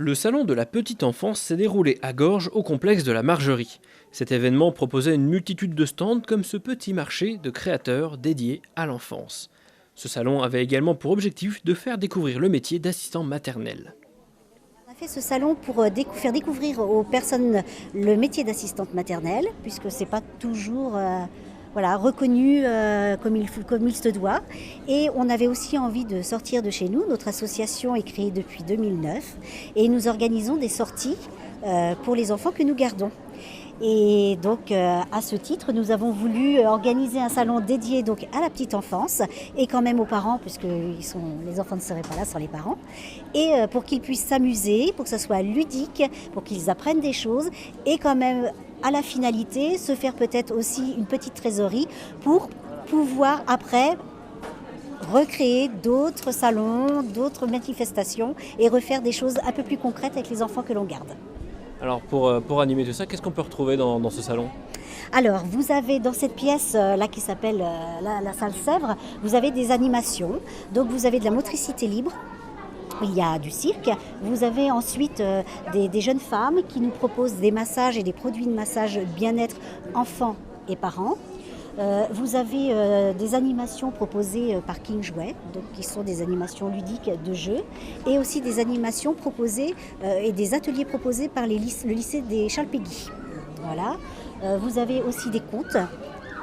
Le salon de la petite enfance s'est déroulé à Gorges au complexe de la Margerie. Cet événement proposait une multitude de stands comme ce petit marché de créateurs dédié à l'enfance. Ce salon avait également pour objectif de faire découvrir le métier d'assistant maternel. On a fait ce salon pour faire découvrir aux personnes le métier d'assistante maternelle, puisque ce n'est pas toujours reconnu comme il se doit. Et on avait aussi envie de sortir de chez nous. Notre association est créée depuis 2009 et nous organisons des sorties pour les enfants que nous gardons. Et donc à ce titre, nous avons voulu organiser un salon dédié donc à la petite enfance et quand même aux parents, puisque les enfants ne seraient pas là sans les parents, et pour qu'ils puissent s'amuser, pour que ça soit ludique, pour qu'ils apprennent des choses et quand même à la finalité se faire peut-être aussi une petite trésorerie pour pouvoir après recréer d'autres salons, d'autres manifestations et refaire des choses un peu plus concrètes avec les enfants que l'on garde. Alors pour animer tout ça, qu'est-ce qu'on peut retrouver dans ce salon ? Alors, vous avez dans cette pièce là qui s'appelle la salle Sèvres, vous avez des animations. Donc vous avez de la motricité libre, il y a du cirque. Vous avez ensuite des jeunes femmes qui nous proposent des massages et des produits de massage bien-être enfants et parents. Vous avez des animations proposées par King Jouet, donc qui sont des animations ludiques de jeu, et aussi des animations proposées et des ateliers proposés par le lycée des Charles Péguy. Voilà. Vous avez aussi des contes,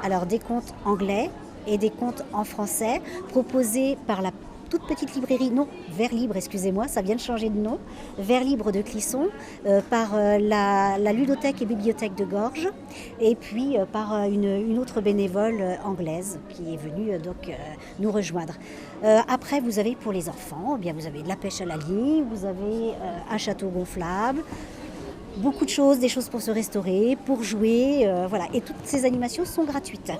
alors des contes anglais et des contes en français proposés par la toute petite librairie, non, Vers Libre, excusez-moi, ça vient de changer de nom, Vers Libre de Clisson, par la ludothèque et bibliothèque de Gorges, et puis par une autre bénévole anglaise qui est venue nous rejoindre. Après, vous avez pour les enfants, eh bien, vous avez de la pêche à la ligne, vous avez un château gonflable, beaucoup de choses, des choses pour se restaurer, pour jouer, voilà. Et toutes ces animations sont gratuites.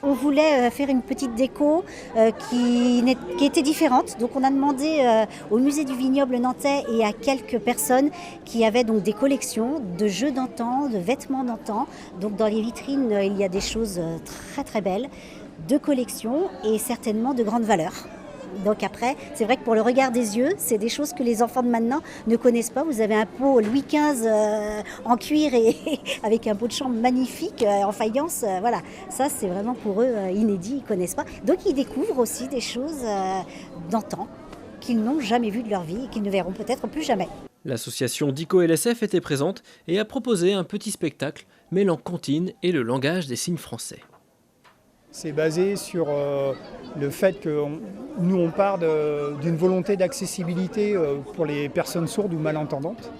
On voulait faire une petite déco qui était différente. Donc on a demandé au musée du vignoble nantais et à quelques personnes qui avaient donc des collections de jeux d'antan, de vêtements d'antan. Donc dans les vitrines, il y a des choses très très belles, de collection et certainement de grande valeur. Donc après, c'est vrai que pour le regard des yeux, c'est des choses que les enfants de maintenant ne connaissent pas. Vous avez un pot Louis XV en cuir et avec un pot de chambre magnifique en faïence. Voilà, ça c'est vraiment pour eux inédit, ils ne connaissent pas. Donc ils découvrent aussi des choses d'antan qu'ils n'ont jamais vues de leur vie et qu'ils ne verront peut-être plus jamais. L'association Dico LSF était présente et a proposé un petit spectacle mêlant comptine et le langage des signes français. C'est basé sur le fait que nous on part d'une volonté d'accessibilité pour les personnes sourdes ou malentendantes.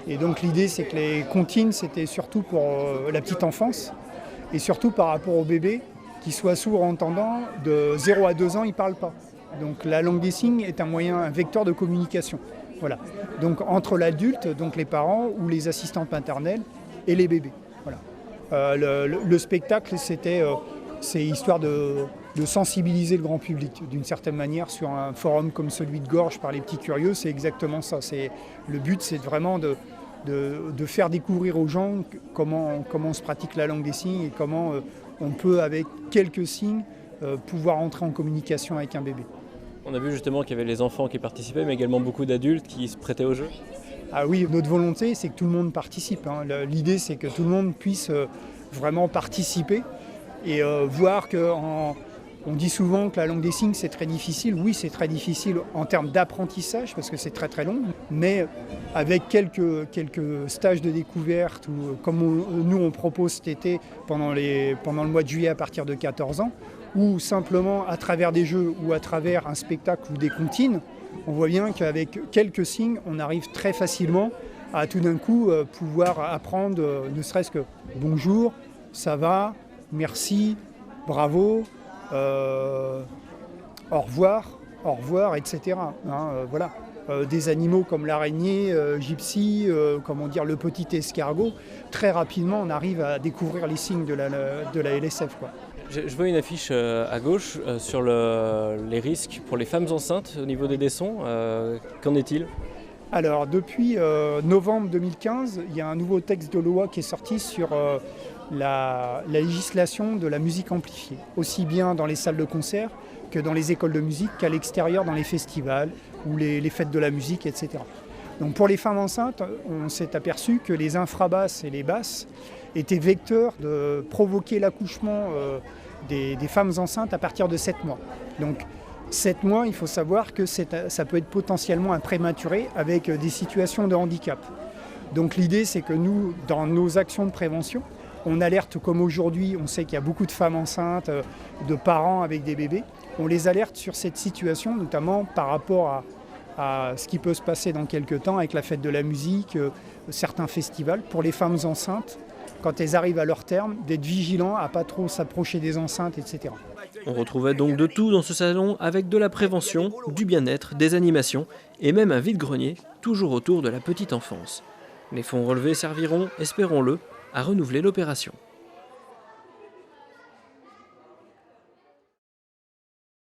Et donc l'idée c'est que les comptines c'était surtout pour la petite enfance et surtout par rapport aux bébés qui soient sourds entendants, de 0 à 2 ans ils ne parlent pas. Donc la langue des signes est un vecteur de communication. Voilà. Donc entre l'adulte, donc les parents ou les assistantes maternelles et les bébés. Voilà. Le spectacle c'est histoire de sensibiliser le grand public d'une certaine manière sur un forum comme celui de Gorges par les petits curieux, c'est exactement ça. Le but c'est vraiment de faire découvrir aux gens comment se pratique la langue des signes et comment on peut avec quelques signes pouvoir entrer en communication avec un bébé. On a vu justement qu'il y avait les enfants qui participaient mais également beaucoup d'adultes qui se prêtaient au jeu. Ah oui, notre volonté c'est que tout le monde participe. Hein. L'idée c'est que tout le monde puisse vraiment participer. Et voir on dit souvent que la langue des signes c'est très difficile. Oui, c'est très difficile en termes d'apprentissage parce que c'est très très long. Mais avec quelques stages de découverte ou comme nous on propose cet été pendant le mois de juillet à partir de 14 ans, ou simplement à travers des jeux ou à travers un spectacle ou des comptines, on voit bien qu'avec quelques signes on arrive très facilement à tout d'un coup pouvoir apprendre ne serait-ce que bonjour, ça va, merci, bravo, au revoir, etc. Voilà. Des animaux comme l'araignée, gypsy, le petit escargot, très rapidement on arrive à découvrir les signes de la LSF. Quoi. Je vois une affiche à gauche sur les risques pour les femmes enceintes au niveau des dessons. Qu'en est-il ? Alors depuis novembre 2015, il y a un nouveau texte de loi qui est sorti sur la législation de la musique amplifiée, aussi bien dans les salles de concert que dans les écoles de musique qu'à l'extérieur dans les festivals, ou les fêtes de la musique, etc. Donc pour les femmes enceintes, on s'est aperçu que les infrabasses et les basses étaient vecteurs de provoquer l'accouchement des femmes enceintes à partir de 7 mois. Donc 7 mois, il faut savoir que ça peut être potentiellement un prématuré avec des situations de handicap. Donc l'idée, c'est que nous, dans nos actions de prévention, on alerte, comme aujourd'hui, on sait qu'il y a beaucoup de femmes enceintes, de parents avec des bébés, on les alerte sur cette situation, notamment par rapport à ce qui peut se passer dans quelques temps avec la fête de la musique, certains festivals. Pour les femmes enceintes, quand elles arrivent à leur terme, d'être vigilants à ne pas trop s'approcher des enceintes, etc. On retrouvait donc de tout dans ce salon avec de la prévention, du bien-être, des animations et même un vide-grenier, toujours autour de la petite enfance. Les fonds relevés serviront, espérons-le, à renouveler l'opération.